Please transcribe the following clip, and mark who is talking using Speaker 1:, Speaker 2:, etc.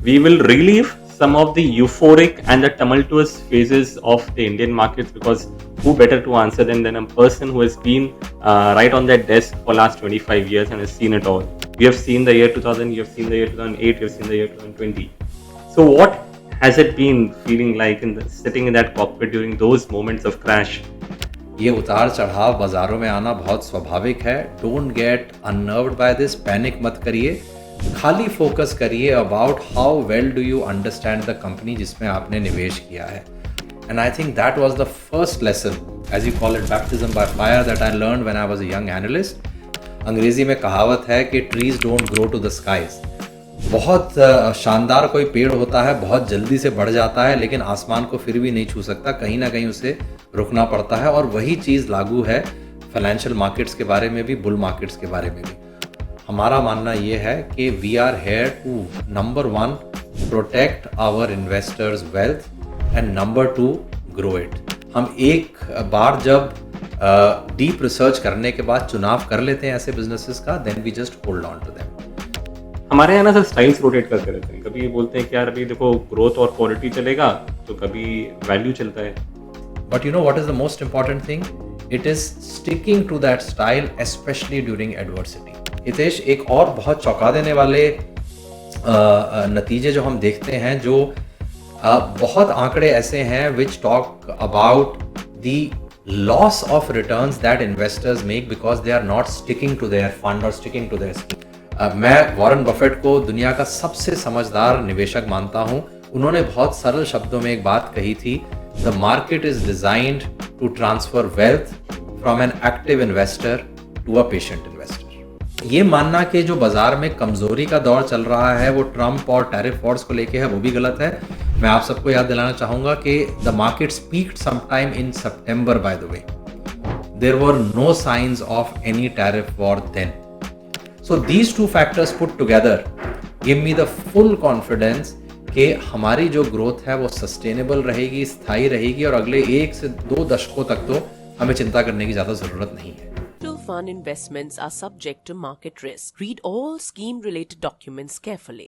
Speaker 1: we will relive some of the euphoric and the tumultuous phases of the Indian markets, because who better to answer than a person who has been right on that desk for last 25 years and has seen it all. We have seen the year 2000, you have seen the year 2008, you have seen the year 2020. So what has it been feeling like sitting in that cockpit during those moments of crash?
Speaker 2: ये उतार चढ़ाव बाजारों में आना बहुत स्वाभाविक है. Don't get unnerved by this, panic मत करिए, खाली फोकस करिए about how well do you understand the company जिसमें आपने निवेश किया है. And I think that was the first lesson, as you call it, baptism by fire, that I learned when I was a young analyst. अंग्रेजी में कहावत है कि trees don't grow to the skies. बहुत शानदार कोई पेड़ होता है, बहुत जल्दी से बढ़ जाता है, लेकिन आसमान को फिर भी नहीं छू सकता, कहीं ना कहीं उसे रुकना पड़ता है. और वही चीज़ लागू है फाइनेंशियल मार्केट्स के बारे में भी, बुल मार्केट्स के बारे में भी. हमारा मानना ये है कि we are here to, number 1, protect our investors wealth, and number 2, grow it. हम एक बार जब डीप रिसर्च करने के बाद चुनाव कर लेते हैं ऐसे बिजनेसेस का, then we just hold on to them.
Speaker 1: हमारे यहाँ ना सर स्टाइल्स रोटेट करते रहते हैं. कभी ये बोलते हैं कि यार अभी देखो ग्रोथ और क्वालिटी चलेगा, तो कभी वैल्यू चलता है.
Speaker 2: But you know what is the most important thing? It is sticking to that style, especially during adversity. Hitesh, एक और बहुत चौंका देने वाले नतीजे जो हम देखते हैं, जो बहुत आंकड़े ऐसे हैं which talk about the loss of returns that investors make because they are not sticking to their fund और स्टिकिंग टू देयर स्कीम. मैं वॉरेन बफेट को दुनिया का सबसे समझदार निवेशक मानता हूं. उन्होंने बहुत सरल शब्दों में एक बात कही थी, the market is designed to transfer wealth from an active investor to a patient investor. ये मानना कि जो बाजार में कमजोरी का दौर चल रहा है वो ट्रंप और टैरिफ वॉर्स को लेके है, वो भी गलत है. मैं आप सबको याद दिलाना चाहूंगा कि the markets peaked sometime in September. By the way, there were no signs of any tariff war then. So these two factors put together give me the full confidence कि हमारी जो ग्रोथ है वो सस्टेनेबल रहेगी, स्थायी रहेगी, और अगले 1 से 2 दशकों तक तो हमें चिंता करने की ज्यादा जरूरत नहीं है.
Speaker 3: Mutual fund investments are subject to market risk. Read all scheme related documents carefully.